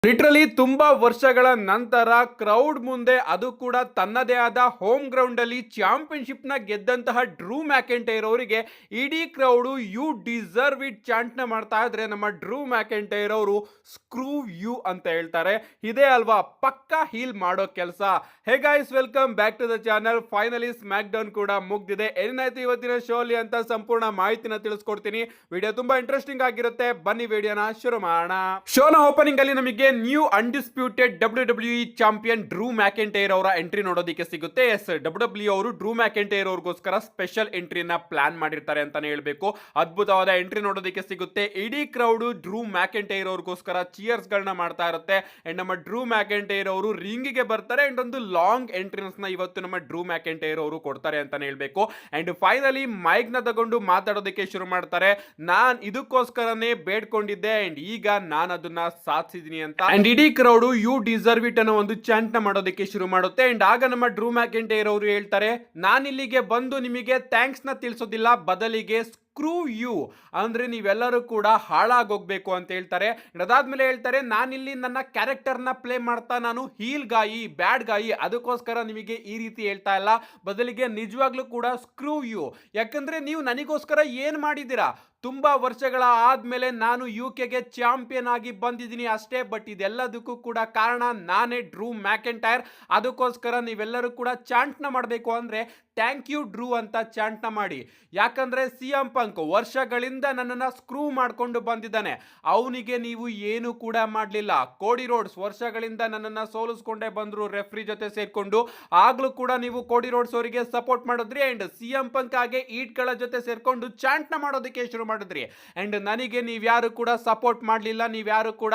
Literally ತುಂಬಾ ವರ್ಷಗಳ ನಂತರ ಕ್ರೌಡ್ ಮುಂದೆ ಅದು ಕೂಡ ತನ್ನದೇ ಆದ ಹೋಮ್ ಗ್ರೌಂಡ್ ಅಲ್ಲಿ ಚಾಂಪಿಯನ್ಶಿಪ್ ನ ಗೆದ್ದಂತಹ ಡ್ರೂ ಮ್ಯಾಕೆಂಟೈರ್ ಅವರಿಗೆ ಇಡೀ crowd you deserve it chant ನ ಮಾಡ್ತಾ ಇದ್ರೆ ನಮ್ಮ ಡ್ರೂ ಮ್ಯಾಕೆಂಟೈರ್ ಅವರು ಸ್ಕ್ರೂ ಯು ಅಂತ ಹೇಳ್ತಾರೆ. ಇದೇ ಅಲ್ವಾ ಪಕ್ಕಾ ಹೀಲ್ ಮಾಡೋ ಕೆಲಸ. Hey guys, welcome back to the channel. Finally SmackDown ಕೂಡ ಮುಗ್ದಿದೆ. ಏನಾಯ್ತು ಇವತ್ತಿನ ಶೋಲಿ ಅಂತ ಸಂಪೂರ್ಣ ಮಾಹಿತಿನ ತಿಳಿಸ್ಕೊಡ್ತೀನಿ. ವಿಡಿಯೋ ತುಂಬಾ ಇಂಟ್ರೆಸ್ಟಿಂಗ್ ಆಗಿರುತ್ತೆ. ಬನ್ನಿ ವಿಡಿಯೋನ ಶುರು ಮಾಡೋಣ. ಶೋನ ಓಪನಿಂಗ್ ಅಲ್ಲಿ ನಮಗೆ new undisputed WWE champion Drew McIntyre ಅವರ ಎಂಟ್ರಿ ನೋಡೋದಕ್ಕೆ ಸಿಗುತ್ತೆ. ಎಸ್, WWE ಅವರು ಡ್ರೂ ಮ್ಯಾಕೆಂಟೈರ್ ಅವ್ರಿಗೋಸ್ಕರ ಸ್ಪೆಷಲ್ ಎಂಟ್ರಿನ ಪ್ಲಾನ್ ಮಾಡಿರ್ತಾರೆ ಅಂತಾನೆ ಹೇಳ್ಬೇಕು. ಅದ್ಭುತವಾದ ಎಂಟ್ರಿ ನೋಡೋದಕ್ಕೆ ಸಿಗುತ್ತೆ. ಇಡೀ ಕ್ರೌಡ್ ಡ್ರೂ ಮ್ಯಾಕೆಂಟೈರ್ ಅವ್ರಿಗೋಸ್ಕರ ಚಿಯರ್ಸ್ ಗಳನ್ನ ಮಾಡ್ತಾ ಇರುತ್ತೆ. ಅಂಡ್ ನಮ್ಮ ಡ್ರೂ ಮ್ಯಾಕೆಂಟೈರ್ ಅವರು ರಿಂಗ್ ಗೆ ಬರ್ತಾರೆ. ಅಂಡ್ ಒಂದು ಲಾಂಗ್ ಎಂಟ್ರೆನ್ಸ್ ನ ಇವತ್ತು ನಮ್ಮ ಡ್ರೂ ಮ್ಯಾಕೆಂಟೈರ್ ಅವರು ಕೊಡ್ತಾರೆ ಅಂತಾನೆ ಹೇಳ್ಬೇಕು. ಅಂಡ್ ಫೈನಲಿ ಮೈಕ್ ನ ತಗೊಂಡು ಮಾತಾಡೋದಕ್ಕೆ ಶುರು ಮಾಡ್ತಾರೆ. ನಾನ್ ಇದಕ್ಕೋಸ್ಕರನೇ ಬೇಡ್ಕೊಂಡಿದ್ದೆ ಅಂಡ್ ಈಗ ನಾನು ಅದನ್ನ ಸಾಧಿಸಿದೀನಿ ಅಂತ. ಅಂಡ್ ಇಡೀ ಕ್ರೌಡ್ ಯು ಡಿಸರ್ವ್ ಇಟ್ ಅನ್ನೋ ಒಂದು ಚಾಂಟ್ ನ ಮಾಡೋದಕ್ಕೆ ಶುರು ಮಾಡುತ್ತೆ. ಅಂಡ್ ಆಗ ನಮ್ಮ ಡ್ರೂ ಮ್ಯಾಕೆಂಟೈರ್ ಅವರು ಹೇಳ್ತಾರೆ, ನಾನು ಇಲ್ಲಿಗೆ ಬಂದು ನಿಮಗೆ ಥ್ಯಾಂಕ್ಸ್ ನ ತಿಳಿಸೋದಿಲ್ಲ, ಬದಲಿಗೆ ಸ್ಕ್ರೂ ಯು ಅಂದ್ರೆ ನೀವೆಲ್ಲರೂ ಕೂಡ ಹಾಳಾಗೋಗ್ಬೇಕು ಅಂತ ಹೇಳ್ತಾರೆ. ಅದಾದ್ಮೇಲೆ ಹೇಳ್ತಾರೆ, ನಾನಿಲ್ಲಿ ನನ್ನ ಕ್ಯಾರೆಕ್ಟರ್ ನ ಪ್ಲೇ ಮಾಡ್ತಾ ನಾನು ಹೀಲ್ ಗಾಯಿ, ಬ್ಯಾಡ್ ಗಾಯಿ, ಅದಕ್ಕೋಸ್ಕರ ನಿಮಗೆ ಈ ರೀತಿ ಹೇಳ್ತಾ ಇಲ್ಲ, ಬದಲಿಗೆ ನಿಜವಾಗ್ಲೂ ಕೂಡ ಸ್ಕ್ರೂ ಯು. ಯಾಕಂದ್ರೆ ನೀವು ನನಗೋಸ್ಕರ ಏನ್ ಮಾಡಿದ್ದೀರಾ? ತುಂಬಾ ವರ್ಷಗಳ ಆದ್ಮೇಲೆ ನಾನು ಯುಕೆಗೆ ಚಾಂಪಿಯನ್ ಆಗಿ ಬಂದಿದ್ದೀನಿ ಅಷ್ಟೇ, ಬಟ್ ಇದೆಲ್ಲದಕ್ಕೂ ಕೂಡ ಕಾರಣ ನಾನೇ, ಡ್ರೂ ಮ್ಯಾಕೆಂಟೈರ್. ಅದಕ್ಕೋಸ್ಕರ ನೀವೆಲ್ಲರೂ ಕೂಡ ಚಾಂಟ್ನ ಮಾಡಬೇಕು. ಅಂದ್ರೆ ಥ್ಯಾಂಕ್ ಯು ಡ್ರೂ ಅಂತ ಚಾಂಟ್ನ ಮಾಡಿ. ಯಾಕಂದ್ರೆ ಸಿಎಂ ಪಂಕ್ ವರ್ಷಗಳಿಂದ ನನ್ನನ್ನು ಸ್ಕ್ರೂ ಮಾಡ್ಕೊಂಡು ಬಂದಿದ್ದಾನೆ, ಅವನಿಗೆ ನೀವು ಏನು ಕೂಡ ಮಾಡಲಿಲ್ಲ. ಕೋಡಿ ರೋಡ್ಸ್ ವರ್ಷಗಳಿಂದ ನನ್ನನ್ನು ಸೋಲಿಸ್ಕೊಂಡೇ ಬಂದ್ರು ರೆಫ್ರಿ ಜೊತೆ ಸೇರ್ಕೊಂಡು, ಆಗ್ಲೂ ಕೂಡ ನೀವು ಕೋಡಿ ರೋಡ್ಸ್ ಅವರಿಗೆ ಸಪೋರ್ಟ್ ಮಾಡಿದ್ರಿ. ಅಂಡ್ ಸಿಎಂ ಪಂಕ್ ಹಾಗೆ ಈಟ್ಗಳ ಜೊತೆ ಸೇರ್ಕೊಂಡು ಚಾಂಟ್ನ ಮಾಡೋದಕ್ಕೆ ಶುರು ಮಾಡಿದ್ರಿ. ಅಂಡ್ ನನಗೆ ನೀವ್ಯಾರು ಕೂಡ ಸಪೋರ್ಟ್ ಮಾಡಲಿಲ್ಲ, ನೀವ್ಯಾರು ಕೂಡ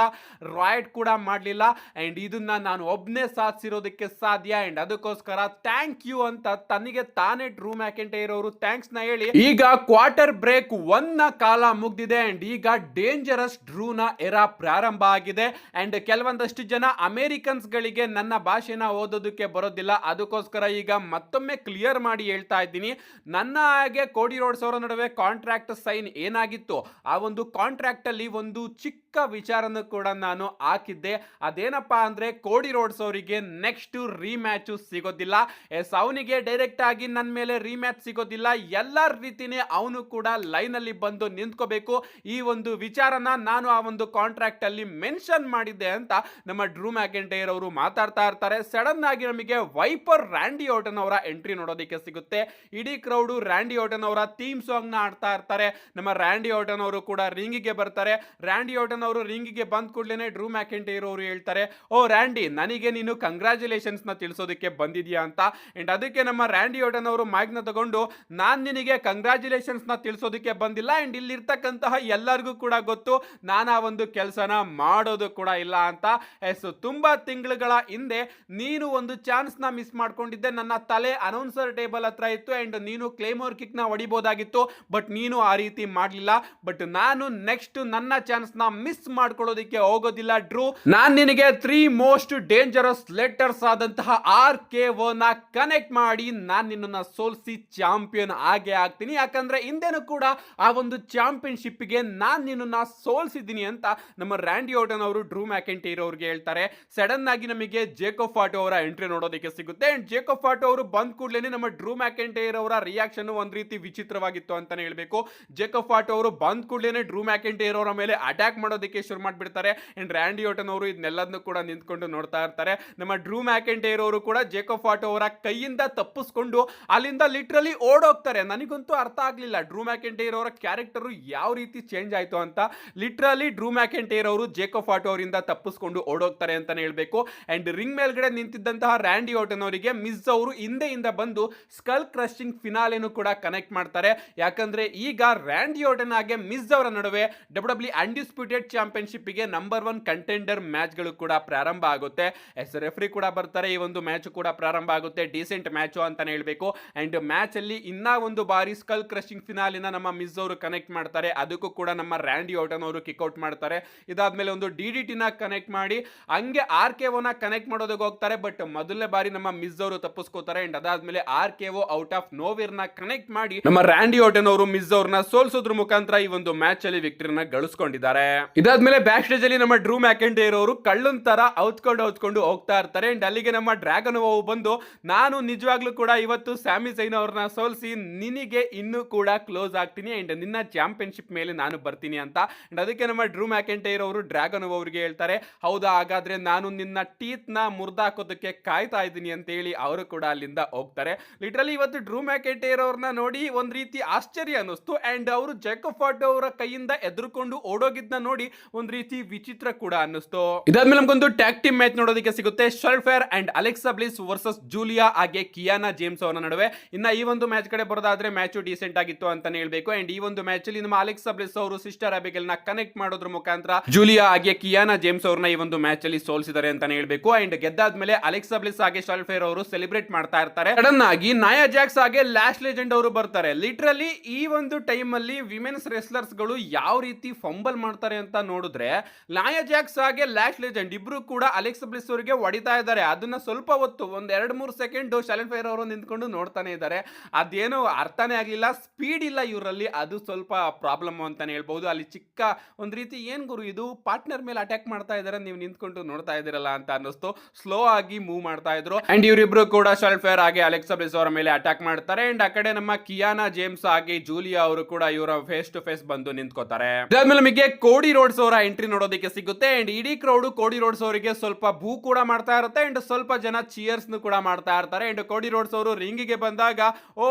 ರಾಯ್ಟ್ ಕೂಡ ಮಾಡಲಿಲ್ಲ. ಅಂಡ್ ಇದನ್ನ ನಾನು ಒಬ್ಬನೇ ಸಾಧಿಸಿರೋದಕ್ಕೆ ಸಾಧ್ಯ. ಅಂಡ್ ಅದಕ್ಕೋಸ್ಕರ ಥ್ಯಾಂಕ್ ಯು ಅಂತ ತನಗೆ ತಾನೇ ಡ್ರೂ ಮ್ಯಾಕೆಂಟೈರ್ ಅವರು ಥ್ಯಾಂಕ್ಸ್ ನ ಹೇಳಿ, ಈಗ ಕ್ವಾರ್ಟರ್ ಬ್ರೇಕ್ 1 ನ ಕಾಲ ಮುಗ್ದಿದೆ. ಅಂಡ್ ಈಗ ಡೇಂಜರಸ್ ಡ್ರೂ ನ ಎರಾ ಪ್ರಾರಂಭ ಆಗಿದೆ. ಅಂಡ್ ಕೆಲವೊಂದಷ್ಟು ಜನ ಅಮೆರಿಕನ್ಸ್ ಗಳಿಗೆ ನನ್ನ ಭಾಷೆನ ಓದೋದಕ್ಕೆ ಬರೋದಿಲ್ಲ, ಅದಕ್ಕೋಸ್ಕರ ಈಗ ಮತ್ತೊಮ್ಮೆ ಕ್ಲಿಯರ್ ಮಾಡಿ ಹೇಳ್ತಾ ಇದ್ದೀನಿ. ನನ್ನ ಹಾಗೆ ಕೋಡಿ ರೋಡ್ಸ್ ಅವರ ನಡುವೆ ಕಾಂಟ್ರಾಕ್ಟ್ ಸೈನ್ ಏನಾಗಿತ್ತು, ಆ ಒಂದು ಕಾಂಟ್ರಾಕ್ಟ್ ಅಲ್ಲಿ ಒಂದು ಚಿಕ್ಕ ವಿಚಾರನ ಕೂಡ ನಾನು ಹಾಕಿದ್ದೆ. ಅದೇನಪ್ಪಾ ಅಂದ್ರೆ ಕೋಡಿ ರೋಡ್ಸ್ ಅವರಿಗೆ ನೆಕ್ಸ್ಟ್ ರೀಮ್ಯಾಚ್ ಸಿಗೋದಿಲ್ಲ. ಎಸ್, ಅವನಿಗೆ ಡೈರೆಕ್ಟ್ ಆಗಿ ನನ್ನ ಮೇಲೆ ರೀಮ್ಯಾಚ್ ಸಿಗೋದಿಲ್ಲ, ಎಲ್ಲ ರೀತಿನೇ ಅವನು ಕೂಡ ಲೈನ್ ಅಲ್ಲಿ ಬಂದು ನಿಂತ್ಕೋಬೇಕು. ಈ ಒಂದು ವಿಚಾರನ ನಾನು ಆ ಒಂದು ಕಾಂಟ್ರಾಕ್ಟ್ ಅಲ್ಲಿ ಮೆನ್ಷನ್ ಮಾಡಿದ್ದೆ ಅಂತ ನಮ್ಮ ಡ್ರೂ ಮ್ಯಾಕೆಂಟೈರ್ ಅವರು ಮಾತಾಡ್ತಾ ಇರ್ತಾರೆ. ಸಡನ್ ಆಗಿ ನಮಗೆ ವೈಪರ್ ರ್ಯಾಂಡಿ ಆರ್ಟನ್ ಅವರ ಎಂಟ್ರಿ ನೋಡೋದಕ್ಕೆ ಸಿಗುತ್ತೆ. ಇಡೀ ಕ್ರೌಡ್ ರ್ಯಾಂಡಿ ಆರ್ಟನ್ ಅವರ ಥೀಮ್ ಸಾಂಗ್ ನ ಆಡ್ತಾ ಇರ್ತಾರೆ. ನಮ್ಮ ರ್ಯಾಂಡಿ ಆರ್ಟನ್ ಅವರು ಕೂಡ ರಿಂಗಿಗೆ ಬರ್ತಾರೆ. ರ್ಯಾಂಡಿ ಆರ್ಟನ್ ಅವರು ರಿಂಗಿಗೆ ಬಂದ ಕೂಡಲೇ ಡ್ರೂ ಮ್ಯಾಕೆಂಟೈರ್ ಅವರು ಹೇಳ್ತಾರೆ, ಓ ರ್ಯಾಂಡಿ, ನನಗೆ ನೀನು ಕಂಗ್ರಾಚುಲೇಷನ್ಸ್ ನ ತಿಳಿಸೋದಕ್ಕೆ ಬಂದಿದ್ಯಾ ಅಂತ. ಅಂಡ್ ಅದಕ್ಕೆ ನಮ್ಮ ರ್ಯಾಂಡಿ ಆರ್ಟನ್ ಅವರು ಮೈಕ್ ನ ತಗೊಂಡು, ನಾನ್ ನಿನಗೆ ಕಂಗ್ರಾಚುಲೇಷನ್ಸ್ ನ ತಿಳಿಸೋದಕ್ಕೆ ಬಂದಿಲ್ಲ, ಅಂಡ್ ಇಲ್ಲಿರ್ತಕ್ಕಂತಹ ಎಲ್ಲರಿಗೂ ಕೂಡ ಗೊತ್ತು ನಾನು ಆ ಒಂದು ಕೆಲಸನ ಮಾಡೋದು ಕೂಡ ಇಲ್ಲ ಅಂತ. ಎಸ್, ತುಂಬಾ ತಿಂಗಳುಗಳ ಹಿಂದೆ ನೀನು ಒಂದು ಚಾನ್ಸ್ ನ ಮಿಸ್ ಮಾಡ್ಕೊಂಡಿದ್ದೆ. ನನ್ನ ತಲೆ ಅನೌನ್ಸರ್ ಟೇಬಲ್ ಹತ್ರ ಇತ್ತು ಅಂಡ್ ನೀನು ಕ್ಲೇಮೋರ್ ಕಿಕ್ ನ ಹೊಡಿಬಹುದಾಗಿತ್ತು, ಬಟ್ ನೀನು ಆ ರೀತಿ ಮಾಡಲಿಲ್ಲ. ಬಟ್ ನಾನು ನೆಕ್ಸ್ಟ್ ನನ್ನ ಚಾನ್ಸ್ ನ ಮಿಸ್ ಮಾಡ್ಕೊಳ್ಳೋದಕ್ಕೆ ಹೋಗೋದಿಲ್ಲ ಡ್ರೂ. ನಾನು ನಿನಗೆ 3 ಮೋಸ್ಟ್ ಡೇಂಜರಸ್ ಲೆಟರ್ಸ್ ಆದಂತಹ RKO ನ ಕನೆಕ್ಟ್ ಮಾಡಿ ನಾನು ನಿನ್ನನ್ನು ಸೋಲಿಸಿ ಚಾಂಪಿಯನ್ ಆಗೇ ಆಗ್ತೀನಿ. ಯಾಕಂದ್ರೆ ಹಿಂದೆನೂ ಕೂಡ ಆ ಒಂದು ಚಾಂಪಿಯನ್ಶಿಪ್ ಗೆ ನಾನು ನಿನ್ನನ್ನು ಸೋಲಿಸಿದ್ದೀನಿ ಅಂತ ನಮ್ಮ ರ್ಯಾಂಡಿ ಆರ್ಟನ್ ಅವರು ಡ್ರೂ ಮ್ಯಾಕೆಂಟೈರ್ ಅವರಿಗೆ ಹೇಳ್ತಾರೆ. ಸಡನ್ ಆಗಿ ನಮಗೆ ಜೇಕೋಬ್ ಫಾಟೋ ಅವರ ಎಂಟ್ರಿ ನೋಡೋದಕ್ಕೆ ಸಿಗುತ್ತೆ. ಅಂಡ್ ಜೇಕೋಬ್ ಫಾಟೋ ಅವರು ಬಂದ ಕೂಡಲೇ ನಮ್ಮ ಡ್ರೂ ಮ್ಯಾಕೆಂಟೈರ್ ಅವರ ರಿಯಾಕ್ಷನ್ ಒಂದ್ ರೀತಿ ವಿಚಿತ್ರವಾಗಿತ್ತು ಅಂತಾನೆ ಹೇಳ್ಬೇಕು. ಜೇಕೋಬ್ ಫಾಟೋ ಅವರು ಬಂದ ಕೂಡಲೇ ಡ್ರೂ ಮ್ಯಾಕೆಂಟೈರ್ ಅವರ ಮೇಲೆ ಅಟ್ಯಾಕ್ ಮಾಡೋದಕ್ಕೆ ಶುರು ಮಾಡಿಬಿಡ್ತಾರೆ. ಅಂಡ್ ರ್ಯಾಂಡಿ ಆರ್ಟನ್ ಅವರು ಇದನ್ನೆಲ್ಲದನ್ನು ಕೂಡ ನಿಂತ್ಕೊಂಡು ನೋಡ್ತಾ ಇರ್ತಾರೆ. ನಮ್ಮ ಡ್ರೂ ಮ್ಯಾಕೆಂಟೈರ್ ಅವರು ಕೂಡ ಜೇಕೋಬ್ ಫಾಟೋ ಅವರ ಕೈಯಿಂದ ತಪ್ಪಿಸ್ಕೊಂಡು ಅಲ್ಲಿಂದ ಲಿಟ್ರಲಿ ಓಡೋಗ್ತಾರೆ. ನನಗಂತೂ ಅರ್ಥ ಆಗ್ಲಿಲ್ಲ ಡ್ರೂ ಮ್ಯಾಕೆಂಟೈರ್ ಅವರ ಕ್ಯಾರೆಕ್ಟರ್ ಯಾವ ರೀತಿ ಚೇಂಜ್ ಆಯ್ತು ಅಂತ. ಲಿಟ್ರಲಿ ಡ್ರೂ ಮ್ಯಾಕೆಂಟೈರ್ ಅವರು ಜೇಕೋಬ್ ಫಾಟೋ ಅವರಿಂದ ತಪ್ಪಿಸ್ಕೊಂಡು ಓಡೋಗ್ತಾರೆ ಅಂತಾನೆ ಹೇಳ್ಬೇಕು. ಅಂಡ್ ರಿಂಗ್ ಮೇಲ್ಗಡೆ ನಿಂತಿದ್ದಂತಹ ರ್ಯಾಂಡಿ ಆರ್ಟನ್ ಅವರಿಗೆ ಮಿಸ್ ಅವರು ಹಿಂದೆಯಿಂದ ಬಂದು ಸ್ಕಲ್ ಕ್ರಶಿಂಗ್ ಫಿನಾಲೆನೂ ಕೂಡ ಕನೆಕ್ಟ್ ಮಾಡ್ತಾರೆ. ಯಾಕಂದ್ರೆ ಈಗ ರ್ಯಾಂಡಿ ಆರ್ಟನ್ ಹಾಗೆ ಮಿಸ್ ಅವರ ನಡುವೆ WWE ಅನ್ಡಿಸ್ಪ್ಯೂಟೆಡ್ ಚಾಂಪಿಯನ್ಶಿಪ್ ಗೆ ನಂಬರ್ 1 ಕಂಟೆಂಡರ್ ಮ್ಯಾಚ್ ಗಳು ಕೂಡ ಪ್ರಾರಂಭ ಆಗುತ್ತೆ. ಎಸ್, ರೆಫ್ರಿ ಕೂಡ ಬರ್ತಾರೆ. ಈ ಒಂದು ಮ್ಯಾಚ್ ಕೂಡ ಪ್ರಾರಂಭ ಆಗುತ್ತೆ. ಡೀಸೆಂಟ್ ಮ್ಯಾಚ್ ಅಂತಾನೆ ಹೇಳ್ಬೇಕು. ಅಂಡ್ ಮ್ಯಾಚ್ ಅಲ್ಲಿ ಇನ್ನ ಒಂದು ಬಾರಿ ಸ್ಕಲ್ ಕ್ರಶಿಂಗ್ ಫಿನಾಲಿನ ನಮ್ಮ ಮಿಸ್ ಅವರು ಕನೆಕ್ಟ್ ಮಾಡ್ತಾರೆ. ಅದಕ್ಕೂ ಕೂಡ ನಮ್ಮ ರ್ಯಾಂಡಿ ಆರ್ಟನ್ ಅವರು ಕಿಕ್ಔಟ್ ಮಾಡ್ತಾರೆ. ಇದಾದ್ಮೇಲೆ ಒಂದು DDT ನ ಕನೆಕ್ಟ್ ಮಾಡಿ ಹಂಗೆ RKO ನ ಕನೆಕ್ಟ್ ಮಾಡೋದಕ್ಕೆ ಹೋಗ್ತಾರೆ. ಬಟ್ ಮೊದಲನೇ ಬಾರಿ ನಮ್ಮ ಮಿಸ್ ಅವರು ತಪ್ಪಿಸ್ಕೋತಾರೆ. ಅಂಡ್ ಅದಾದ್ಮೇಲೆ RKO ಔಟ್ ಆಫ್ ನೋವೇರ್ ನ ಕನೆಕ್ಟ್ ಮಾಡಿ ನಮ್ಮ ರ್ಯಾಂಡಿ ಆರ್ಟನ್ ಅವರು ಮಿಸ್ ಅವ್ರನ್ನ ಸೋಲ್ಸೋದು ಸೋಲ್ಸೋದ್ರ ಮುಖಾಂತರ ಈ ಒಂದು ಮ್ಯಾಚ್ ಅಲ್ಲಿ ವಿಕ್ಟರಿನ ಗಳಿಸ್ಕೊಂಡಿದ್ದಾರೆ. ಇದಾದ್ಮೇಲೆ ಬ್ಯಾಕ್ ಸ್ಟೇಜ್ ಅಲ್ಲಿ ನಮ್ಮ ಡ್ರೂ ಮ್ಯಾಕೆಂಟೈರ್ ಅವರು ಕಳ್ಳನ್ ತರ ಔತ್ಕೊಂಡು ಹೋಗ್ತಾ ಇರ್ತಾರೆ. ಅಂಡ್ ಅಲ್ಲಿಗೆ ನಮ್ಮ ಡ್ರ್ಯಾಗನ್ ಓವ್ ಬಂದು ನಾನು ನಿಜವಾಗ್ಲೂ ಕೂಡ ಇವತ್ತು ಸ್ಯಾಮಿ ಝೈನ್ ಅವ್ರನ್ನ ಸೋಲ್ಸಿ ನಿನಗೆ ಇನ್ನೂ ಕೂಡ ಕ್ಲೋಸ್ ಆಗ್ತೀನಿ ಅಂಡ್ ನಿನ್ನ ಚಾಂಪಿಯನ್ಶಿಪ್ ಮೇಲೆ ನಾನು ಬರ್ತೀನಿ ಅಂತ. ಅಂಡ್ ಅದಕ್ಕೆ ನಮ್ಮ ಡ್ರೂ ಮ್ಯಾಕೆಂಟೈರ್ ಅವರು ಡ್ರ್ಯಾಗನ್ ಓವ್ ಅವರಿಗೆ ಹೇಳ್ತಾರೆ, ಹೌದಾ ಹಾಗಾದ್ರೆ ನಾನು ನಿನ್ನ ಟೀತ್ ನ ಮುರ್ದಾಕೋದಕ್ಕೆ ಕಾಯ್ತಾ ಇದ್ದೀನಿ ಅಂತ ಹೇಳಿ ಅವರು ಕೂಡ ಅಲ್ಲಿಂದ ಹೋಗ್ತಾರೆ. ಲಿಟರಲಿ ಇವತ್ತು ಡ್ರೂ ಮ್ಯಾಕೆಂಟೈರ್ ಅವ್ರನ್ನ ನೋಡಿ ಒಂದ್ ರೀತಿ ಆಶ್ಚರ್ಯ ಅನ್ನಿಸ್ತು. ಅಂಡ್ ಅವರು ಜೇಕಬ್ ಫಾಟೋ ಅವರ ಕೈಯಿಂದ ಎದುರುಕೊಂಡು ಓಡೋಗಿದ್ನ ನೋಡಿ ಒಂದ್ ರೀತಿ ವಿಚಿತ್ರ ಕೂಡ ಅನ್ನಿಸ್ತು. ಇದಾದ್ಮೇಲೆ ನಮ್ಗೊಂದು ಟ್ಯಾಗ್ ಟೀಮ್ ಮ್ಯಾಚ್ ನೋಡೋದಕ್ಕೆ ಸಿಗುತ್ತೆ. Charlotte Flair and Alexa Bliss versus Julia ಹಾಗೆ ಕಿಯಾನಾ ಜೇಮ್ಸ್ ಅವರ ನಡುವೆ. ಇನ್ನ ಈ ಒಂದು ಮ್ಯಾಚ್ ಕಡೆ ಬರೋದಾದ್ರೆ ಮ್ಯಾಚ್ ಡೀಸೆಂಟ್ ಆಗಿತ್ತು ಅಂತಾನೆ ಹೇಳ್ಬೇಕು. ಅಂಡ್ ಈ ಒಂದು ಮ್ಯಾಚ್ ಅಲ್ಲಿ ನಮ್ಮ ಅಲೆಕ್ಸಾ ಬ್ಲಿಸ್ ಅವರು ಸಿಸ್ಟರ್ ಅಬಿಗೇಲ್ ನ ಕನೆಕ್ಟ್ ಮಾಡೋದ್ರ ಮುಖಾಂತರ ಜೂಲಿಯಾ ಹಾಗೆ ಕಿಯಾನಾ ಜೇಮ್ಸ್ ಅವ್ರನ್ನ ಈ ಒಂದು ಮ್ಯಾಚ್ ಅಲ್ಲಿ ಸೋಲಿಸಿದ್ದಾರೆ ಅಂತಾನೆ ಹೇಳ್ಬೇಕು. ಅಂಡ್ ಗೆದ್ದಾದ್ಮೇಲೆ ಅಲೆಕ್ಸಾ ಬ್ಲಿಸ್ ಹಾಗೆ ಶರ್ಲ್ಫೇರ್ ಅವರು ಸೆಲೆಬ್ರೇಟ್ ಮಾಡ್ತಾ ಇರ್ತಾರೆ. ಸಡನ್ ಆಗಿ ನಾಯಾ ಜಾಕ್ಸ್ ಹಾಗೆ ಲ್ಯಾಶ್ ಲೆಜೆಂಡ್ ಅವರು ಬರ್ತಾರೆ. ಲಿಟರಲಿ ಈ ಒಂದು ಟೈಮ್ ಅಲ್ಲಿ ವಿಮೆನ್ಸ್ ರೆಸ್ಲರ್ಸ್ ಗಳು ಯಾವ ರೀತಿ ಫಂಬಲ್ ಮಾಡ್ತಾರೆ ಅಂತ ನೋಡಿದ್ರೆ ನಾಯಾ ಜಾಕ್ಸ್ ಹಾಗೆ ಲ್ಯಾಶ್ ಲೆಜೆಂಡ್ ಇಬ್ರು ಕೂಡ ಅಲೆಕ್ಸಾ ಬ್ಲಿಸ್ ಅವರಿಗೆ ಹೊಡಿತಾ ಇದ್ದಾರೆ. ಅದನ್ನ ಸ್ವಲ್ಪ ಹೊತ್ತು ಒಂದ್ 2-3 ಸೆಕೆಂಡ್ ಶರ್ಲ್ಫೇರ್ ಅವರು ನಿಂತ್ಕೊಂಡು ನೋಡ್ತಾನೆ ಇದ್ದಾರೆ. ಅದೇನೋ ಅರ್ಥನೇ ಆಗ್ಲಿಲ್ಲ, ಸ್ಪೀಡ್ ಇಲ್ಲ ಇವರಲ್ಲಿ, ಅದು ಸ್ವಲ್ಪ ಪ್ರಾಬ್ಲಮ್ ಅಂತಾನೆ ಹೇಳ್ಬಹುದು. ಅಲ್ಲಿ ಚಿಕ್ಕ ಒಂದ್ ರೀತಿ ಏನ್ ಗುರು ಇದು ಪಾರ್ಟ್ನರ್ ಮೇಲೆ ಅಟ್ಯಾಕ್ ಮಾಡ್ತಾ ಇದಾರೆ, ನೀವು ನಿಂತ್ಕೊಂಡು ನೋಡ್ತಾ ಇದ್ದೀರಲ್ಲ ಅಂತ ಅನ್ನಿಸ್ತು. ಸ್ಲೋ ಆಗಿ ಮೂವ್ ಮಾಡ್ತಾ ಇದ್ರು. ಅಂಡ್ ಇವರಿಬ್ರು ಕೂಡ ಶರ್ಲ್ಫೇರ್ ಹಾಗೆ ಅಲೆಕ್ಸಾ ಬ್ಲಿಸ್ ಅವರ ಮೇಲೆ ಅಟ್ಯಾಕ್ ಮಾಡ್ತಾರೆ. ಅಂಡ್ ಆ ಕಡೆ ನಮ್ಮ ಕಿಯಾನಾ ಜೇಮ್ಸ್ ಹಾಗೆ ಜೂಲಿಯಾ ಅವರು ಕೂಡ ಇವರ ಫೇಸ್ ಟು ಫೇಸ್ ಬಂದು ನಿಂತ್ಕೋತಾರೆ. ಇದಾದ್ಮೇಲೆ ನಮಗೆ ಕೋಡಿ ರೋಡ್ಸ್ ಅವರ ಎಂಟ್ರಿ ನೋಡೋದಕ್ಕೆ ಸಿಗುತ್ತೆ. ಅಂಡ್ ಇಡೀ ಕ್ರೌಡ್ ಕೋಡಿ ರೋಡ್ಸ್ ಅವರಿಗೆ ಸ್ವಲ್ಪ ಬೂ ಕೂಡ ಮಾಡ್ತಾ ಇರುತ್ತೆ. ಅಂಡ್ ಸ್ವಲ್ಪ ಜನ ಚಿಯರ್ಸ್ ಕೂಡ ಮಾಡ್ತಾ ಇರ್ತಾರೆ. ಅಂಡ್ ಕೋಡಿ ರೋಡ್ಸ್ ಅವರು ರಿಂಗ್ ಗೆ ಬಂದಾಗ ಓ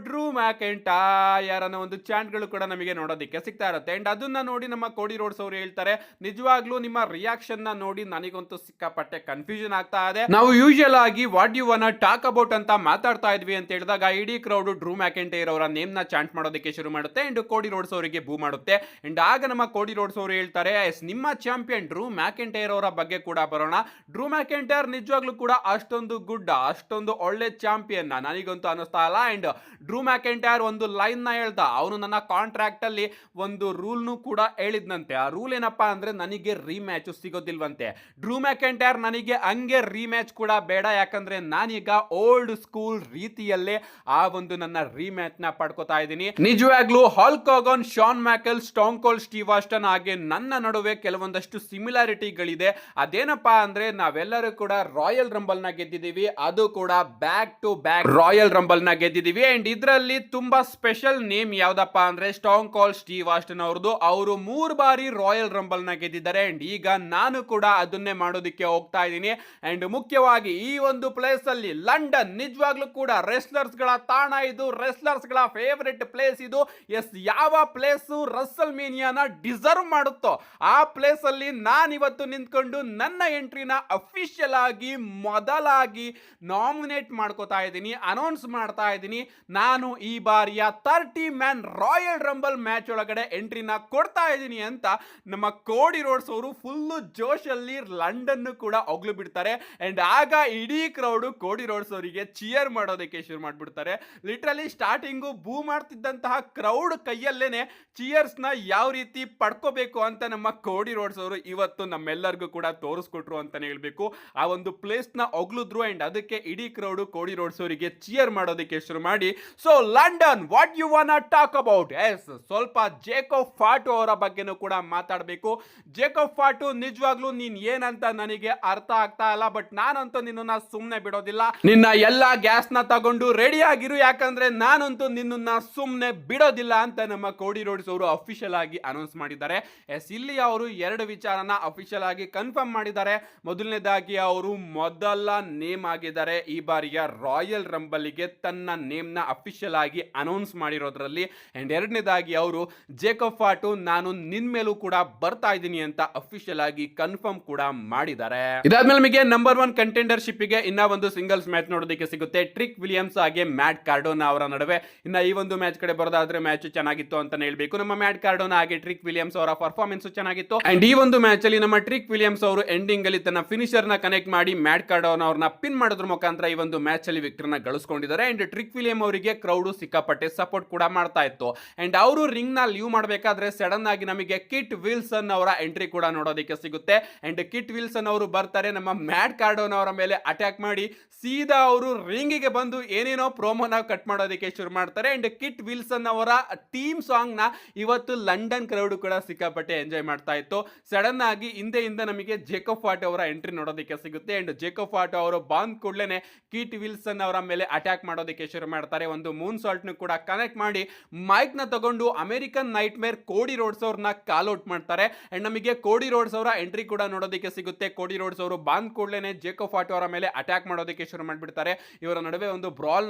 ಡ್ರೂ ಮ್ಯಾಕೆಂಟೈರ್ ಅನ್ನೋ ಒಂದು ಚಾಂಟ್ ಗಳು ಕೂಡ ನಮಗೆ ನೋಡೋದಕ್ಕೆ ಸಿಗ್ತಾ ಇರುತ್ತೆ. ಅಂಡ್ ಅದನ್ನ ನೋಡಿ ನಮ್ಮ ಕೋಡಿ ರೋಡ್ಸ್ ಅವರು ಹೇಳ್ತಾರೆ, ನಿಜವಾಗ್ಲೂ ನಿಮ್ಮ ರಿಯಾಕ್ಷನ್ ನ ನೋಡಿ ನನಗಂತೂ ಸಿಕ್ಕಾಪಟ್ಟೆ ಕನ್ಫ್ಯೂಷನ್ ಆಗ್ತಾ ಇದೆ. ನಾವು ಯೂಶುವಲ್ ಆಗಿ what you want talk about ಅಂತ ಮಾತಾಡ್ತಾ ಇದ್ವಿ ಅಂತ ಹೇಳಿದಾಗ ಇಡೀ ಕ್ರೌಡ್ ಡ್ರೂ ಮ್ಯಾಕೆಂಟೈರ್ ಅವರ ನೇಮ್ ನ ಚಾಂಟ್ ಮಾಡೋದಕ್ಕೆ ಶುರು ಮಾಡುತ್ತೆ. ಅಂಡ್ ಕೋಡಿ ರೋಡ್ಸ್ ಅವರಿಗೆ ಬೂ ಮಾಡುತ್ತೆ. ಅಂಡ್ ಆಗ ನಮ್ಮ ಕೋಡಿ ರೋಡ್ಸ್ ಅವರು ಹೇಳ್ತಾರೆ, ನಿಮ್ಮ ಚಾಂಪಿಯನ್ ಡ್ರೂ ಮ್ಯಾಕೆಂಟೈರ್ ಅವರ ಬಗ್ಗೆ ಕೂಡ ಬರೋಣ. ಡ್ರೂ ಮ್ಯಾಕೆಂಟೈರ್ ನಿಜವಾಗ್ಲೂ ಕೂಡ ಅಷ್ಟೊಂದು ಗುಡ್, ಅಷ್ಟೊಂದು ಒಳ್ಳೆ ಚಾಂಪಿಯನ್ ನನಗಂತೂ ಅನ್ನಿಸ್ತಾ ಇಲ್ಲ. ಅಂಡ್ ಡ್ರೂ ಮ್ಯಾಕೆಂಟೈರ್ ಒಂದು ಲೈನ್ ನ ಹೇಳ್ದ, ಅವನು ನನ್ನ ಕಾಂಟ್ರಾಕ್ಟ್ ಅಲ್ಲಿ ಒಂದು ರೂಲ್ ನು ಕೂಡ ಹೇಳಿದ್ನಂತೆ. ಆ ರೂಲ್ ಏನಪ್ಪಾ ಅಂದ್ರೆ ನನಗೆ ರೀಮ್ಯಾಚ್ ಸಿಗೋದಿಲ್ವಂತೆ. ಡ್ರೂ ಮ್ಯಾಕೆಂಟೈರ್ ನನಗೆ ಹಂಗೆ ರೀಮ್ಯಾಚ್ ಕೂಡ ಬೇಡ, ಯಾಕಂದ್ರೆ ನಾನೀಗ ಓಲ್ಡ್ ಸ್ಕೂಲ್ ರೀತಿಯಲ್ಲೇ ಆ ಒಂದು ನನ್ನ ರೀಮ್ಯಾಚ್ ನ ಪಡ್ಕೋತಾ ಇದ್ದೀನಿ. ನಿಜವಾಗ್ಲೂ ಹಾಲ್ಕ್ ಹೋಗನ್, ಶಾನ್ ಮ್ಯಾಕೆಲ್, ಸ್ಟೋನ್ ಕೋಲ್ಡ್ ಸ್ಟೀವ್ ಆಸ್ಟನ್ ಹಾಗೆ ನನ್ನ ನಡುವೆ ಕೆಲವೊಂದಷ್ಟು ಸಿಮಿಲಾರಿಟಿಗಳಿದೆ. ಅದೇನಪ್ಪಾ ಅಂದ್ರೆ ನಾವೆಲ್ಲರೂ ಕೂಡ ರಾಯಲ್ ರಂಬಲ್ ನ ಗೆದ್ದಿದ್ದೀವಿ, ಅದು ಕೂಡ back to back Royal Rumble ನ ಗೆದ್ದಿದ್ದೀವಿ. ಅಂಡ್ ಇದರಲ್ಲಿ ತುಂಬಾ ಸ್ಪೆಷಲ್ ನೇಮ್ ಯಾವ್ದಪ್ಪ ಅಂದ್ರೆ ಸ್ಟೋನ್ ಕೋಲ್ಡ್ ಸ್ಟೀವ್ ಆಸ್ಟನ್ ಅವ್ರದ್ದು. ಅವರು 3 ಬಾರಿ ರಾಯಲ್ ರಂಬಲ್ ನ ಗೆದ್ದಿದ್ದಾರೆ. ಅಂಡ್ ಈಗ ನಾನು ಕೂಡ ಅದನ್ನೇ ಮಾಡೋದಕ್ಕೆ ಹೋಗ್ತಾ ಇದ್ದೀನಿ. ಅಂಡ್ ಮುಖ್ಯವಾಗಿ ಈ ಒಂದು ಪ್ಲೇಸ್ ಅಲ್ಲಿ ಲಂಡನ್ ನಿಜವಾಗ್ಲೂ ಕೂಡ ರೆಸ್ಲರ್ಸ್ ಗಳ ತಾಣ, ಇದು ರೆಸ್ಲರ್ಸ್ ಗಳ ಫೇವರಿಟ್ ಪ್ಲೇಸ್ ಇದು. ಎಸ್, ಯಾವ ಪ್ಲೇಸ್ ರಸಲ್ ಮೇನಿಯಾನ ಡಿಸರ್ವ್ ಮಾಡುತ್ತೋ ಆ ಪ್ಲೇಸ್ ಅಲ್ಲಿ ನಾನು ಇವತ್ತು ನಿಂತ್ಕೊಂಡು ನನ್ನ ಎಂಟ್ರಿನ ಅಫಿಷಿಯಲ್ ಆಗಿ ಮೊದಲಾಗಿ ನಾಮಿನೇಟ್ ಮಾಡ್ಕೋತಾ ಇದ್ದೀನಿ, ಅನೌನ್ಸ್ ಮಾಡ್ತಾ ಇದ್ದೀನಿ. ನಾನು ಈ ಬಾರಿಯ 30 ಮ್ಯಾನ್ ರಾಯಲ್ ರಂಬಲ್ ಮ್ಯಾಚ್ ಒಳಗಡೆ ಎಂಟ್ರಿನ ಕೊಡ್ತಾ ಇದ್ದೀನಿ ಅಂತ ನಮ್ಮ ಕೋಡಿ ರೋಡ್ಸ್ ಅವರು ಫುಲ್ಲು ಜೋಶಲ್ಲಿ ಲಂಡನ್ ಕೂಡ ಹೊಗ್ಲು ಬಿಡ್ತಾರೆ. ಅಂಡ್ ಆಗ ಇಡೀ ಕ್ರೌಡ್ ಕೋಡಿ ರೋಡ್ಸ್ ಅವರಿಗೆ ಚಿಯರ್ ಮಾಡೋದಕ್ಕೆ ಶುರು ಮಾಡ್ಬಿಡ್ತಾರೆ. ಲಿಟ್ರಲಿ ಸ್ಟಾರ್ಟಿಂಗು ಬೂ ಮಾಡ್ತಿದ್ದಂತಹ ಕ್ರೌಡ್ ಕೈಯಲ್ಲೇನೆ ಚಿಯರ್ಸ್ ನ ಯಾವ ರೀತಿ ಪಡ್ಕೋಬೇಕು ಅಂತ ನಮ್ಮ ಕೋಡಿ ರೋಡ್ಸ್ ಅವರು ಇವತ್ತು ನಮ್ಮೆಲ್ಲರಿಗೂ ಕೂಡ ತೋರಿಸ್ಕೊಟ್ರು ಅಂತಾನೆ ಹೇಳ್ಬೇಕು. ಆ ಒಂದು ಪ್ಲೇಸ್ ನ ಹೊಗಳಿದ್ರು. ಅಂಡ್ ಅದಕ್ಕೆ ಇಡೀ ಕ್ರೌಡ್ ಕೋಡಿ ರೋಡ್ಸ್ ಅವರಿಗೆ ಚಿಯರ್ ಮಾಡೋದಕ್ಕೆ ಶುರು ಮಾಡಿ, so London what you want talk about. Yes, ಸ್ವಲ್ಪ ಜೇಕಬ್ ಫಾಟೋ ಅವರ ಬಗ್ಗೆನೂ ಕೂಡ ಮಾತಾಡಬೇಕು. ಜೇಕಬ್ ಫಾಟೋ ನಿಜವಾಗ್ಲೂ ನೀನ್ ಏನಂತ ನನಗೆ ಅರ್ಥ ಆಗ್ತಾ ಇಲ್ಲ, ಬಟ್ ನಾನಂತೂ ನಿನ್ನ ಸುಮ್ನೆ ಬಿಡೋದಿಲ್ಲ. ನಿನ್ನ ಎಲ್ಲಾ ಗ್ಯಾಸ್ ನ ತಗೊಂಡು ರೆಡಿ ಆಗಿರು, ಯಾಕಂದ್ರೆ ನಾನಂತೂ ನಿನ್ನ ಸುಮ್ನೆ ಬಿಡೋದಿಲ್ಲ ಅಂತ ನಮ್ಮ ಕೋಡಿ ರೋಡ್ಸ್ ಅವರು ಅಫಿಷಿಯಲ್ ಆಗಿ ಅನೌನ್ಸ್ ಮಾಡಿದ್ದಾರೆ. ಎಸ್, ಇಲ್ಲಿ ಅವರು 2 ವಿಚಾರನ ಅಫಿಷಿಯಲ್ ಆಗಿ ಕನ್ಫರ್ಮ್ ಮಾಡಿದ್ದಾರೆ. ಮೊದಲನೇದಾಗಿ ಅವರು ಮೊದಲ ನೇಮ್ ಆಗಿದ್ದಾರೆ ಈ ಬಾರಿಯ ರಾಯಲ್ ರಂಬಲ್ಗೆ ತನ್ನ ನೇಮ್ ನ ಅಫಿಷಿಯಲ್ ಆಗಿ ಅನೌನ್ಸ್ ಮಾಡಿರೋದ್ರಲ್ಲಿ. ಅಂಡ್ ಎರಡನೇದಾಗಿ ಅವರು ಜೇಕಬ್ ಫಾಟು ನಾನು ನಿನ್ ಮೇಲೂ ಕೂಡ ಬರ್ತಾ ಇದ್ದೀನಿ ಅಂತ ಅಫಿಷಿಯಲ್ ಆಗಿ ಕನ್ಫರ್ಮ್ ಕೂಡ ಮಾಡಿದ್ದಾರೆ. ಇದಾದ್ಮೇಲೆ ನಮಗೆ ನಂಬರ್ 1 ಕಂಟೆಂಡರ್ಶಿಪ್ ಗೆ ಇನ್ನ ಒಂದು ಸಿಂಗಲ್ಸ್ ಮ್ಯಾಚ್ ನೋಡೋದಕ್ಕೆ ಸಿಗುತ್ತೆ. ಟ್ರಿಕ್ ವಿಲಿಯಮ್ಸ್ ಹಾಗೆ ಮ್ಯಾಟ್ ಕಾರ್ಡೋನಾ ಅವರ ನಡುವೆ. ಇನ್ನ ಈ ಒಂದು ಮ್ಯಾಚ್ ಕಡೆ ಬರೋದಾದ್ರೆ ಮ್ಯಾಚ್ ಚೆನ್ನಾಗಿತ್ತು ಅಂತಾನೆ ಹೇಳ್ಬೇಕು. ನಮ್ಮ ಮ್ಯಾಟ್ ಕಾರ್ಡೋನಾ ಹಾಗೆ ಟ್ರಿಕ್ ವಿಲಿಯಮ್ಸ್ ಅವರ ಪರ್ಫಾರ್ಮೆನ್ಸ್ ಚೆನ್ನಾಗಿತ್ತು. ಅಂಡ್ ಈ ಒಂದು ಮ್ಯಾಚ್ ಅಲ್ಲಿ ನಮ್ಮ ಟ್ರಿಕ್ ವಿಲಿಯಮ್ಸ್ ಅವರು ಎಂಡಿಂಗ್ ಅಲ್ಲಿ ತನ್ನ ಫಿನಿಶರ್ ನ ಕನೆಕ್ಟ್ ಮಾಡಿ ಮ್ಯಾಟ್ ಕಾರ್ಡೋನಾ ಅವರನ್ನ ಪಿನ್ ಮಾಡೋದ್ರ ಮುಖಾಂತರ ಈ ಒಂದು ಮ್ಯಾಚ್ ಅಲ್ಲಿ ವಿಕ್ಟರಿನ ಗಳಿಸ್ಕೊಂಡಿದ್ದಾರೆ. ಅಂಡ್ ಟ್ರಿಕ್ ವಿಲಿಯಮ್ ಅವರಿಗೆ ಕ್ರೌಡ್ ಸಿಕ್ಕಾಪಟ್ಟೆ ಸಪೋರ್ಟ್ ಕೂಡ ಮಾಡ್ತಾ ಇತ್ತು. ಅಂಡ್ ಅವರು ರಿಂಗ್ ನ ಲೀವ್ ಮಾಡಬೇಕಾದ್ರೆ ಸಡನ್ ಆಗಿ ನಮಗೆ ಕಿಟ್ ವಿಲ್ಸನ್ ಅವರ ಎಂಟ್ರಿ ಕೂಡ ನೋಡೋದಕ್ಕೆ ಸಿಗುತ್ತೆ. ಅಂಡ್ ಕಿಟ್ ವಿಲ್ಸನ್ ಅವರು ಬರ್ತಾರೆ, ನಮ್ಮ ಮ್ಯಾಟ್ ಕಾರ್ಡೋನಾ ಅವರ ಮೇಲೆ ಅಟ್ಯಾಕ್ ಮಾಡಿ ಸೀದಾ ಅವರು ರಿಂಗಿಗೆ ಬಂದು ಏನೇನೋ ಪ್ರೋಮೋನ ಕಟ್ ಮಾಡೋದಕ್ಕೆ ಶುರು ಮಾಡ್ತಾರೆ. ಅಂಡ್ ಕಿಟ್ ವಿಲ್ಸನ್ ಅವರ ಥೀಮ್ ಸಾಂಗ್ ನ ಇವತ್ತು ಲಂಡನ್ ಕ್ರೌಡ್ ಕೂಡ ಸಿಕ್ಕಾಪಟ್ಟೆ ಎಂಜಾಯ್ ಮಾಡ್ತಾ ಇತ್ತು. ಸಡನ್ ಆಗಿ ಹಿಂದೆಯಿಂದ ನಮಗೆ ಜೇಕಬ್ ಫಾಟೋ ಅವರ ಎಂಟ್ರಿ ನೋಡೋದಕ್ಕೆ ಸಿಗುತ್ತೆ. ಅಂಡ್ ಜೇಕಬ್ ಫಾಟೋ ಅವರು ಬಂದ ಕೂಡಲೇ ಕೀಟ್ ವಿಲ್ಸನ್ ಅವರ ಮೇಲೆ ಅಟ್ಯಾಕ್ ಮಾಡೋದಕ್ಕೆ ಶುರು ಮಾಡ್ತಾರೆ. ಒಂದು ಮೂನ್ ಸಾಲ್ಟ್ ನು ಕೂಡ ಕನೆಕ್ಟ್ ಮಾಡಿ ಮೈಕ್ ನ ತಗೊಂಡು ಅಮೆರಿಕನ್ ನೈಟ್ ಮೇರ್ ಕೋಡಿ ರೋಡ್ಸ್ ಅವ್ರನ್ನ ಕಾಲ್ ಔಟ್ ಮಾಡ್ತಾರೆ. ಅಂಡ್ ನಮಗೆ ಕೋಡಿ ರೋಡ್ಸ್ ಅವರ ಎಂಟ್ರಿ ಕೂಡ ನೋಡೋದಕ್ಕೆ ಸಿಗುತ್ತೆ. ಕೋಡಿ ರೋಡ್ಸ್ ಅವರು ಬಂದ ಕೂಡಲೇ ಜೇಕಬ್ ಫಾಟೋ ಅವರ ಮೇಲೆ ಅಟ್ಯಾಕ್ ಮಾಡೋದಕ್ಕೆ ಶುರು ಮಾಡಿಬಿಡ್ತಾರೆ. ಇವರ ನಡುವೆ ಒಂದು ಬ್ರಾಲ್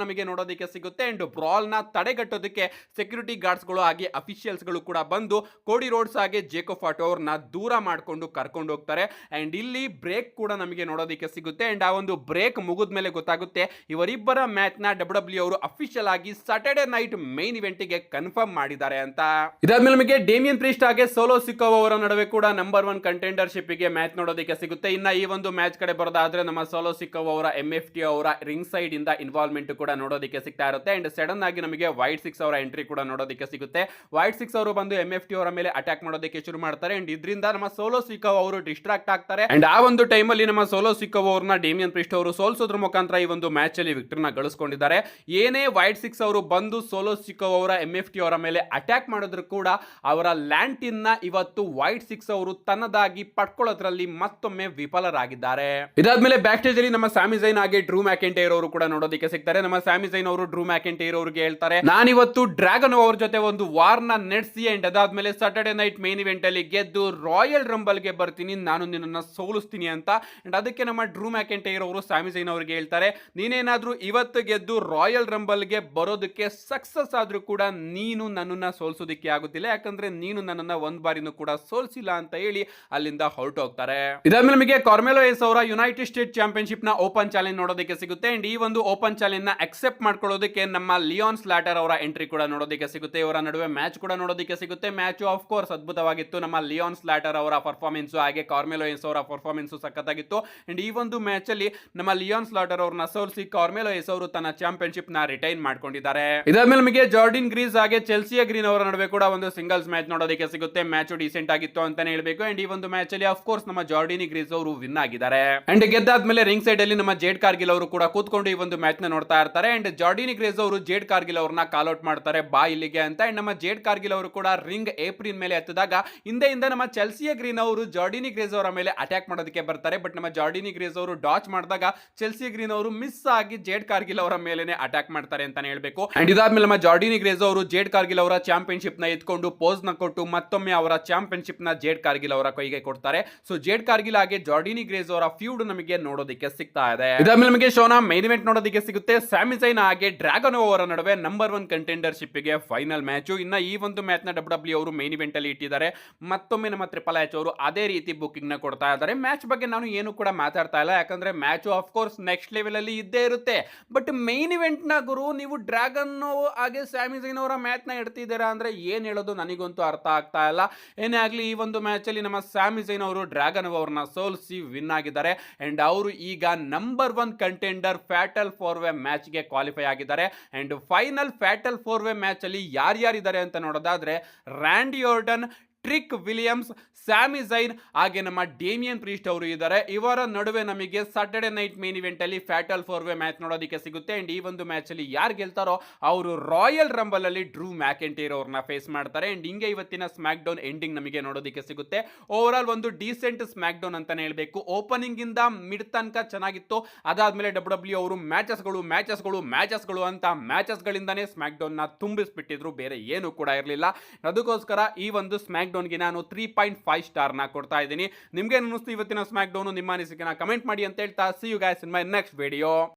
ನಮಗೆ ನೋಡೋದಕ್ಕೆ ಸಿಗುತ್ತೆ. ಅಂಡ್ ಬ್ರಾಲ್ ನ ತಡೆಗಟ್ಟೋದಕ್ಕೆ ಸೆಕ್ಯೂರಿಟಿ ಗಾರ್ಡ್ಸ್ ಗಳು ಹಾಗೆ ಅಫಿಷಿಯಲ್ಸ್ ಗಳು ಕೂಡ ಬಂದು ಕೋಡಿ ರೋಡ್ಸ್ ಹಾಗೆ ಜೇಕಬ್ ಫಾಟೋ ಅವ್ರನ್ನ ದೂರ ಮಾಡ್ಕೊಂಡು ಕರ್ಕೊಂಡು ಹೋಗ್ತಾರೆ. ಅಂಡ್ ಇಲ್ಲಿ ಬ್ರೇಕ್ ಕೂಡ ನಮಗೆ ನೋಡೋದಕ್ಕೆ ಸಿಗುತ್ತೆ. ಅಂಡ್ ಆ ಒಂದು ಬ್ರೇಕ್ ಮುಗಿದ ಮೇಲೆ ಗೊತ್ತಾಗುತ್ತೆ ಇವರಿಬ್ಬರ ಮ್ಯಾಚ್ ನ WWE ಅವರು ಅಫಿಷಿಯಲ್ ಆಗಿ ಸಾಟರ್ಡೆ ನೈಟ್ ಮೇನ್ ಇವೆಂಟ್ ಗೆ ಕನ್ಫರ್ಮ್ ಮಾಡಿದ್ದಾರೆ ಅಂತ. ಇದಾದ್ಮೇಲೆ ನಮಗೆ ಡೇಮಿಯನ್ ಪ್ರೀಸ್ಟ್ ಹಾಗೆ ಸೋಲೋ ಸಿಕೋವಾ ಅವರ ನಡುವೆ ಕೂಡ ನಂಬರ್ 1 ಕಂಟೆಂಡರ್ಶಿಪ್ ಗೆ ಮ್ಯಾಚ್ ನೋಡೋದಕ್ಕೆ ಸಿಗುತ್ತೆ. ಇನ್ನ ಈ ಒಂದು ಮ್ಯಾಚ್ ಕಡೆ ಬರೋದಾದ್ರೆ ನಮ್ಮ ಸೋಲೋ ಸಿಕೋವಾ ಅವರ MFT ಅವರ ರಿಂಗ್ ಸೈಡ್ ಇಂದ ಇನ್ವಾಲ್ವ್ಮೆಂಟ್ ಕೂಡ ನೋಡೋದಕ್ಕೆ ಸಿಗ್ತಾ ಇರುತ್ತೆ. ಅಂಡ್ ಸಡನ್ ಆಗಿ ನಮಗೆ ವೈಟ್ 6 ಅವರ ಎಂಟ್ರಿ ಕೂಡ ನೋಡೋದಕ್ಕೆ ಸಿಗುತ್ತೆ. ವೈಟ್ 6 ಅವರು ಬಂದು MFT ಅವರ ಮೇಲೆ ಅಟ್ಯಾಕ್ ಮಾಡೋದಕ್ಕೆ ಶುರು ಮಾಡ್ತಾರೆ. ಅಂಡ್ ಇದರಿಂದ ನಮ್ಮ ಸೋಲೋ ಸಿಕೋವಾ ಅವರು ಡಿಸ್ಟ್ರಾಕ್ಟ್ ಆಗ್ತಾರೆ. ಅಂಡ್ ಆ ಒಂದು ಟೈಮ್ ಅಲ್ಲಿ ನಮ್ಮ ಸೋಲೋ ಸಿಕೋವಾ ಅವರನ್ನ ಡೇಮಿಯನ್ ಪ್ರೀಸ್ಟ್ ಅವರು ಸೋಲ್ಸೋದ್ರ ಮುಖಾಂತರ ಈ ಒಂದು ಮ್ಯಾಚ್ ಅಲ್ಲಿ ವಿಕ್ಟರಿನ ಗಳಿಸಿಕೊಂಡಿದ್ದಾರೆ. ಏನೇ ವೈಟ್ 6 ಅವರು ಬಂದು ಸೋಲೋ ಸಿಕೋವಾ ಅವರ MFT ಅವರ ಮೇಲೆ ಅಟ್ಯಾಕ್ ಮಾಡಿದ್ರು ಕೂಡ ಅವರ ಲ್ಯಾಂಟಿನ್ ನ ಇವತ್ತು ವೈಟ್ 6 ಅವರು ತನ್ನದಾಗಿ ಪಡ್ಕೊಳ್ಳೋದ್ರಲ್ಲಿ ಮತ್ತೊಮ್ಮೆ ವಿಫಲರಾಗಿದ್ದಾರೆ. ಇದಾದ್ಮೇಲೆ ಬ್ಯಾಕ್ ಸ್ಟೇಜ್ ಅಲ್ಲಿ ನಮ್ಮ ಸ್ಯಾಮಿ ಝೈನ್ ಹಾಗೆ ಡ್ರೂ ಮ್ಯಾಕೆಂಟೈರ್ ಅವರು ಕೂಡ ನೋಡೋದಕ್ಕೆ ಸಿಗ್ತಾರೆ. ನಮ್ಮ ಸ್ಯಾಮಿ ಝೈನ್ ಅವರು ಡ್ರೂ ಮ್ಯಾಕೆಂಟೈರ್ ಅವರಿಗೆ ಹೇಳ್ತಾರೆ, ನಾನಿವತ್ತು ಡ್ರ್ಯಾಗನ್ ಅವ್ರ ಜೊತೆ ಒಂದು ವಾರ್ ನ ನಡೆಸಿ ಅಂಡ್ ಅದಾದ್ಮೇಲೆ ಸಾಟರ್ಡೆ ನೈಟ್ ಮೇನ್ ಇವೆಂಟ್ ಅಲ್ಲಿ ಗೆದ್ದು ರಾಯಲ್ ರಂಬಲ್ ಗೆ ಬರ್ತೀನಿ, ನಾನು ನಿನ್ನನ್ನು ಸೋಲಿಸ್ತೀನಿ ಅಂತ. ಅಂಡ್ ಅದಕ್ಕೆ ನಮ್ಮ ಡ್ರೂ ಮ್ಯಾಕೆಂಟೈರ್ ಅವರು ಸ್ಯಾಮಿ ಝೈನ್ ಅವರಿಗೆ ಹೇಳ್ತಾರೆ, ನೀನೇನಾದ್ರೂ ಇವತ್ತು ಗೆದ್ದು ರಾಯಲ್ ರಂಬಲ್ ಗೆ ಬರೋದಕ್ಕೆ ಸಕ್ಸಸ್ ಆದ್ರೂ ಕೂಡ ನೀನು ನನ್ನನ್ನ ಸೋಲ್ಸೋದಕ್ಕೆ ಆಗುತ್ತಿಲ್ಲ, ಯಾಕಂದ್ರೆ ನೀನು ನನ್ನನ್ನ ಒಂದ್ ಬಾರಿನೂ ಕೂಡ ಸೋಲ್ಸಿಲ್ಲ ಅಂತ ಹೇಳಿ ಅಲ್ಲಿಂದ ಹೊರಟೋಗ್ತಾರೆ. ಇದಾದ್ಮೇಲೆ ನಮಗೆ ಕಾರ್ಮೆಲೋ ಎಸ್ ಅವರ ಯುನೈಟೆಡ್ ಸ್ಟೇಟ್ ಚಾಂಪಿಯನ್ಶಿಪ್ ನ ಓಪನ್ ಚಾಲೆಂಜ್ ನೋಡೋದಕ್ಕೆ ಸಿಗುತ್ತೆ. ಅಂಡ್ ಈ ಒಂದು ಓಪನ್ ಚಾಲೆಂಜ್ ನ ಅಕ್ಸೆಪ್ಟ್ ಮಾಡ್ಕೊಳ್ಳೋದಕ್ಕೆ ನಮ್ಮ ಲಿಯಾನ್ ಸ್ಲಾಟರ್ ಅವರ ಎಂಟ್ರಿ ಕೂಡ ನೋಡೋದಕ್ಕೆ ಸಿಗುತ್ತೆ. ಇವರ ನಡುವೆ ಮ್ಯಾಚ್ ಕೂಡ ನೋಡೋದಕ್ಕೆ ಸಿಗುತ್ತೆ. ಮ್ಯಾಚ್ ಆಫ್ ಕೋರ್ಸ್ ಅದ್ಭುತವಾಗಿತ್ತು. ನಮ್ಮ ಲಿಯಾನ್ ಸ್ಲಾಟರ್ ಅವರ ಪರ್ಫಾರ್ಮೆನ್ಸ್ ಹಾಗೆ ಕಾರ್ಮೆಲೋ ಎಸ್ ಅವರ ಪರ್ಫಾರ್ಮೆನ್ಸ್ ಸಖತ್ತಾಗಿತ್ತು. ಅಂಡ್ ಈ ಒಂದು ಮ್ಯಾಚ್ ಅಲ್ಲಿ ನಮ್ಮ ಲಿಯಾನ್ ಸ್ಲಾಟರ್ ಅವರನ್ನ ಸೋಲಿಸಿ ಕಾರ್ಮೆಲೋ ಎಸ್ ಅವರು ತನ್ನ ಚಾಂಪಿಯನ್ಶಿಪ್ ನ ರಿಟೈನ್ ಮಾಡ್ಕೊಂಡಿದ್ದಾರೆ. ಇದಾದ್ಮೇಲೆ ನಮಗೆ ಜಾರ್ಡಿನ್ ಗ್ರೀಸ್ ಹಾಗೆ ಚೆಲ್ಸಿಯಾ ಗ್ರೀನ್ ಅವರ ನಡುವೆ ಕೂಡ ಒಂದು ಸಿಂಗಲ್ಸ್ ಮ್ಯಾಚ್ ನೋಡೋದಕ್ಕೆ ಸಿಗುತ್ತೆ. ಮ್ಯಾಚ್ ಡಿಸೆಂಟ್ ಆಗಿತ್ತು ಅಂತಾನೆ ಹೇಳ್ಬೇಕು. ಅಂಡ್ ಈ ಒಂದು ಮ್ಯಾಚ್ ಅಲ್ಲಿ ಆಫ್ ಕೋರ್ಸ್ ನಮ್ಮ ಜಾರ್ಡಿನಿ ಗ್ರೀಸ್ ಅವರು ವಿನ್ ಆಗಿದ್ದಾರೆ. ಅಂಡ್ ಗೆದ್ದಾದ್ಮೇಲೆ ರಿಂಗ್ ಸೈಡ್ ಅಲ್ಲಿ ನಮ್ಮ ಜೇಡ್ ಕಾರ್ಗಿಲ್ ಅವರು ಕೂಡ ಕೂತ್ಕೊಂಡು ಈ ಒಂದು ಮ್ಯಾಚ್ ನ ನೋಡ್ತಾ ಇರ್ತಾರೆ. ಅಂಡ್ ಜಾರ್ಡಿನಿ ಗ್ರೇಸ್ ಅವರು ಜೇಡ್ ಕಾರ್ಗಿಲ್ ಅವರನ್ನ ಕಾಲ್ ಔಟ್ ಮಾಡ್ತಾರೆ, ಬಾ ಇಲ್ಲಿಗೆ ಅಂತ. ಅಂಡ್ ನಮ್ಮ ಜೇಡ್ ಕಾರ್ಗಿಲ್ ಅವರು ಕೂಡ ರಿಂಗ್ ಏಪ್ರಿಲ್ ಮೇಲೆ ಎತ್ತಿದಾಗ ಹಿಂದೆಯಿಂದ ನಮ್ಮ ಚೆಲ್ಸಿಯಾ ಗ್ರೀನ್ ಅವರು ಜಾರ್ಡಿನಿ ಗ್ರೇಸ್ ಅವರ ಮೇಲೆ ಅಟ್ಯಾಕ್ ಮಾಡೋದಕ್ಕೆ ಬರ್ತಾರೆ. ಬಟ್ ನಮ್ಮ ಜಾರ್ಡಿನಿ ಗ್ರೇಸ್ ಅವರು ಡಾಚ್ ಮಾಡಿದಾಗ ಚೆಲ್ಸಿಯಾ ಗ್ರೀನ್ ಅವರು ಮಿಸ್ ಆಗಿ ಜೇಡ್ ಕಾರ್ಗಿಲ್ ಅವರ ಮೇಲೆ ಅಟ್ಯಾಕ್ ಮಾಡ್ತಾರೆ ಅಂತಾನೆ ಹೇಳ್ಬೇಕು. ಅಂಡ್ ಇದಾದ್ಮೇಲೆ ನಮ್ಮ ಜಾರ್ಡಿನಿ ಗ್ರೇಸ್ ಅವರು ಜೇಡ್ ಕಾರ್ಗಿಲ್ ಅವರ ಚಾಂಪಿಯನ್ಶಿಪ್ ನ ಎತ್ಕೊಂಡು ಪೋಸ್ ನ ಕೊಟ್ಟು ಮತ್ತೊಮ್ಮೆ ಅವರ ಚಾಂಪಿಯನ್ಶಿಪ್ ನ ಜೇಡ್ ಕಾರ್ಗಿಲ್ ಅವರ ಕೈಗೆ ಕೊಡ್ತಾರೆ. ಸೊ ಜೇಡ್ ಕಾರ್ಗಿಲ್ ಹಾಗೆ ಜಾರ್ಡಿನಿ ಗ್ರೇಸ್ ಅವರ ಫ್ಯೂಡ್ ನಮಗೆ ನೋಡೋದಕ್ಕೆ ಸಿಗ್ತಾ ಇದೆ. ಇದಾದ್ಮೇಲೆ ನಮಗೆ ಶೋನ ಮೈನ್ ಇವೆಂಟ್ ನೋಡೋದಕ್ಕೆ ಸಿಗುತ್ತೆ. ಸ್ಯಾಮಿ ಝೈನ್ ಹಾಗೆ ಡ್ರ್ಯಾಗನ್ ಅವರ ನಡುವೆ ನಂಬರ್ 1 ಕಂಟೆಂಡರ್ಶಿಪ್ ಗೆ ಫೈನಲ್ ಮ್ಯಾಚ್. ಇನ್ನ ಈ ಒಂದು ಮ್ಯಾಚ್ ನ WWE ಅವರು ಮೈನ್ ಇವೆಂಟ್ ಅಲ್ಲಿ ಇಟ್ಟಿದ್ದಾರೆ. ಮತ್ತೊಮ್ಮೆ ನಮ್ಮ ಟ್ರಿಪಲ್ ಎಚ್ ಅವರು ಅದೇ ರೀತಿ ಬುಕಿಂಗ್ ನ ಕೊಡ್ತಾ ಇದ್ದಾರೆ. ಮ್ಯಾಚ್ ಬಗ್ಗೆ ನಾನು ಏನು ಕೂಡ ಮಾತಾಡ್ತಾ ಇಲ್ಲ, ಯಾಕಂದ್ರೆ match of course next level ಅಲ್ಲಿ ಇದ್ದೇ ಇರುತ್ತೆ. ಬಟ್ ಮೈನ್ ಇವೆಂಟ್ ನ ಗುರು ನೀವು ಡ್ರ್ಯಾಗನ್ ಹಾಗೆ ಸ್ಯಾಮಿ ಝೈನ್ ಅವರ ಮ್ಯಾಚ್ ನ ಇಡ್ತಿದ್ದೀರಾ ಅಂದ್ರೆ ಏನ್ ಹೇಳೋದು ನನಗಂತೂ ಅರ್ಥ ಆಗ್ತಾ ಇಲ್ಲ. ಏನೇ ಆಗ್ಲಿ ಈ ಒಂದು ಮ್ಯಾಚ್ ಅಲ್ಲಿ ನಮ್ಮ ಸ್ಯಾಮಿ ಝೈನ್ ಅವರು ಡ್ರ್ಯಾಗನ್ ಅವರನ್ನ ಸೋಲಿಸಿ ವಿನ್ ಆಗಿದ್ದಾರೆ. ಅಂಡ್ ಅವರು ಈಗ ನಂಬರ್ 1 ಕಂಟೆಂಡರ್ ಫ್ಯಾಟಲ್ 4-ವೇ ಮ್ಯಾಚ್ ಗೆ ಕ್ವಾಲಿಫೈ ಆಗಿದ್ದಾರೆ. ಅಂಡ್ ಫೈನಲ್ ಫ್ಯಾಟಲ್ 4-ವೇ ಮ್ಯಾಚ್ ಅಲ್ಲಿ ಯಾರ್ಯಾರಿದ್ದಾರೆ ಅಂತ ನೋಡೋದಾದ್ರೆ ರ್ಯಾಂಡಿ ಆರ್ಟನ್, ಟ್ರಿಕ್ ವಿಲಿಯಮ್ಸ್, ಸ್ಯಾಮಿ ಝೈನ್ ಹಾಗೆ ನಮ್ಮ ಡೇಮಿಯನ್ ಪ್ರೀಸ್ಟ್ ಅವರು ಇದ್ದಾರೆ. ಇವರ ನಡುವೆ ನಮಗೆ ಸಾಟರ್ಡೆ ನೈಟ್ ಮೇನ್ ಇವೆಂಟ್ ಅಲ್ಲಿ ಫ್ಯಾಟಲ್ 4-ವೇ ಮ್ಯಾಚ್ ನೋಡೋದಕ್ಕೆ ಸಿಗುತ್ತೆ. ಅಂಡ್ ಈ ಒಂದು ಮ್ಯಾಚ್ ಅಲ್ಲಿ ಯಾರು ಗೆಲ್ತಾರೋ ಅವರು ರಾಯಲ್ ರಂಬಲ್ ಅಲ್ಲಿ ಡ್ರೂ ಮ್ಯಾಕೆಂಟೈರ್ ಅವ್ರನ್ನ ಫೇಸ್ ಮಾಡ್ತಾರೆ. ಅಂಡ್ ಹಿಂಗೆ ಇವತ್ತಿನ ಸ್ಮ್ಯಾಕ್ ಡೌನ್ ಎಂಡಿಂಗ್ ನಮಗೆ ನೋಡೋದಕ್ಕೆ ಸಿಗುತ್ತೆ. ಓವರ್ ಆಲ್ ಒಂದು ಡೀಸೆಂಟ್ ಸ್ಮ್ಯಾಕ್ ಡೌನ್ ಅಂತಾನೆ ಹೇಳ್ಬೇಕು. ಓಪನಿಂಗ್ ಇಂದ ಮಿಡ್ ತನಕ ಚೆನ್ನಾಗಿತ್ತು. ಅದಾದ್ಮೇಲೆ WWE ಅವರು ಮ್ಯಾಚಸ್ಗಳು ಅಂತ ಮ್ಯಾಚಸ್ ಗಳಿಂದಾನೇ ಸ್ಮ್ಯಾಕ್ ಡೌನ್ ನ ತುಂಬಿಸ್ಬಿಟ್ಟಿದ್ರು, ಬೇರೆ ಏನು ಕೂಡ ಇರಲಿಲ್ಲ. ಅದಕ್ಕೋಸ್ಕರ ಈ ಒಂದು ಸ್ಮ್ಯಾಕ್ ಡೌನ್ಗೆ ನಾನು 3.5 ಸ್ಟಾರ್ ನ ಕೊಡ್ತಾ ಇದ್ದೀನಿ. ನಿಮ್ಗೆ ಅನ್ನಿಸ್ತು ಇವತ್ತಿನ ಸ್ಮ್ಯಾಕ್ ಡೌನ್? ನಿಮ್ಮ ಅನಿಸಿಕೆನ ಕಮೆಂಟ್ ಮಾಡಿ ಅಂತ ಹೇಳ್ತಾ see you guys in my next video.